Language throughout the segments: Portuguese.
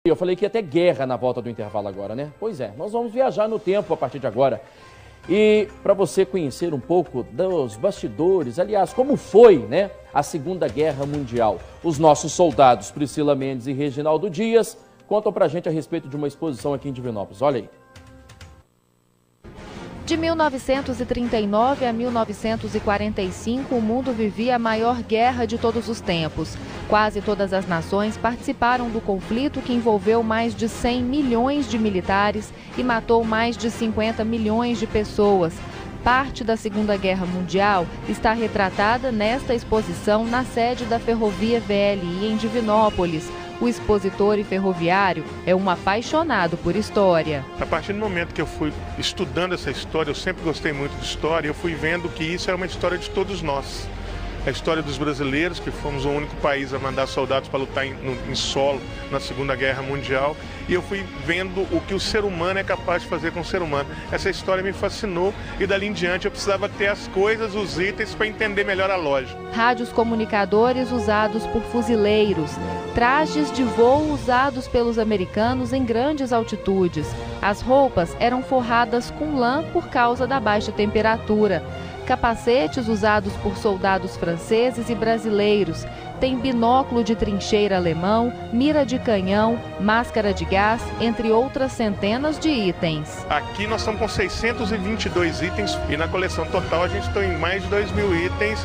Eu falei que ia ter guerra na volta do intervalo agora, né? Pois é, nós vamos viajar no tempo a partir de agora. E para você conhecer um pouco dos bastidores, aliás, como foi, né, a Segunda Guerra Mundial. Os nossos soldados, Priscila Mendes e Reginaldo Dias, contam pra gente a respeito de uma exposição aqui em Divinópolis. Olha aí. De 1939 a 1945, o mundo vivia a maior guerra de todos os tempos. Quase todas as nações participaram do conflito que envolveu mais de 100 milhões de militares e matou mais de 50 milhões de pessoas. Parte da Segunda Guerra Mundial está retratada nesta exposição na sede da Ferrovia VLI em Divinópolis. O expositor e ferroviário é um apaixonado por história. A partir do momento que eu fui estudando essa história, eu sempre gostei muito de história, eu fui vendo que isso era uma história de todos nós. A história dos brasileiros, que fomos o único país a mandar soldados para lutar em solo na Segunda Guerra Mundial. E eu fui vendo o que o ser humano é capaz de fazer com o ser humano. Essa história me fascinou e dali em diante eu precisava ter as coisas, os itens, para entender melhor a lógica. Rádios comunicadores usados por fuzileiros. Trajes de voo usados pelos americanos em grandes altitudes. As roupas eram forradas com lã por causa da baixa temperatura. Capacetes usados por soldados franceses e brasileiros. Tem binóculo de trincheira alemão, mira de canhão, máscara de gás, entre outras centenas de itens. Aqui nós estamos com 622 itens e na coleção total a gente tem mais de 2.000 itens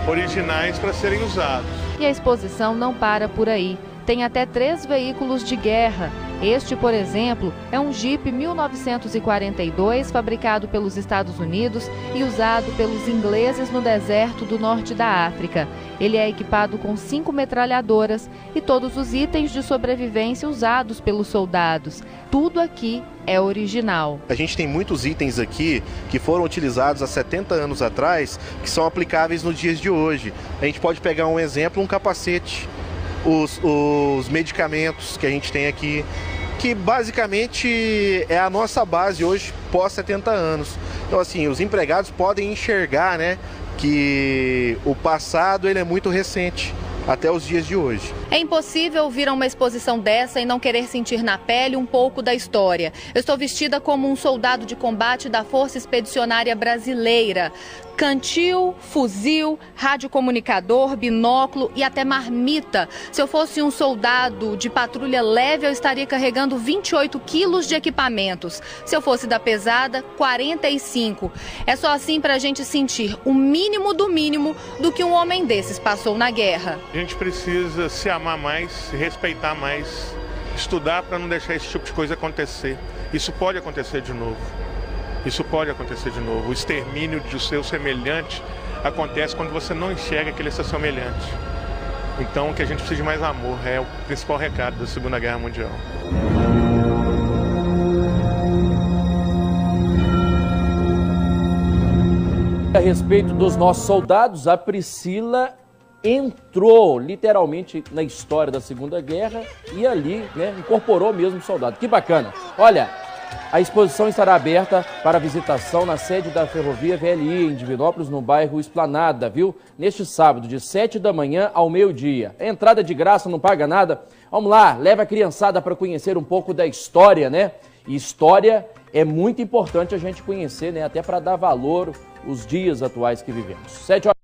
originais para serem usados. E a exposição não para por aí. Tem até 3 veículos de guerra. Este, por exemplo, é um Jeep 1942 fabricado pelos Estados Unidos e usado pelos ingleses no deserto do norte da África. Ele é equipado com 5 metralhadoras e todos os itens de sobrevivência usados pelos soldados. Tudo aqui é original. A gente tem muitos itens aqui que foram utilizados há 70 anos atrás, que são aplicáveis nos dias de hoje. A gente pode pegar um exemplo, um capacete. Os medicamentos que a gente tem aqui, que basicamente é a nossa base hoje, pós 70 anos. Então, assim, os empregados podem enxergar, né, que o passado ele é muito recente, até os dias de hoje. É impossível vir a uma exposição dessa e não querer sentir na pele um pouco da história. Eu estou vestida como um soldado de combate da Força Expedicionária Brasileira. Cantil, fuzil, radiocomunicador, binóculo e até marmita. Se eu fosse um soldado de patrulha leve, eu estaria carregando 28 quilos de equipamentos. Se eu fosse da pesada, 45. É só assim para a gente sentir o mínimo do mínimo do que um homem desses passou na guerra. A gente precisa se amar mais, se respeitar mais, estudar para não deixar esse tipo de coisa acontecer. Isso pode acontecer de novo. Isso pode acontecer de novo. O extermínio do seu semelhante acontece quando você não enxerga que ele é seu semelhante. Então, o que a gente precisa de mais amor é o principal recado da Segunda Guerra Mundial. A respeito dos nossos soldados, a Priscila entrou literalmente na história da Segunda Guerra e ali, né, incorporou mesmo o soldado. Que bacana. Olha, a exposição estará aberta para visitação na sede da Ferrovia VLI em Divinópolis, no bairro Esplanada, viu? Neste sábado, de 7 da manhã ao meio-dia. Entrada de graça, não paga nada. Vamos lá, leva a criançada para conhecer um pouco da história, né? E história é muito importante a gente conhecer, né? Até para dar valor aos dias atuais que vivemos. 7 horas.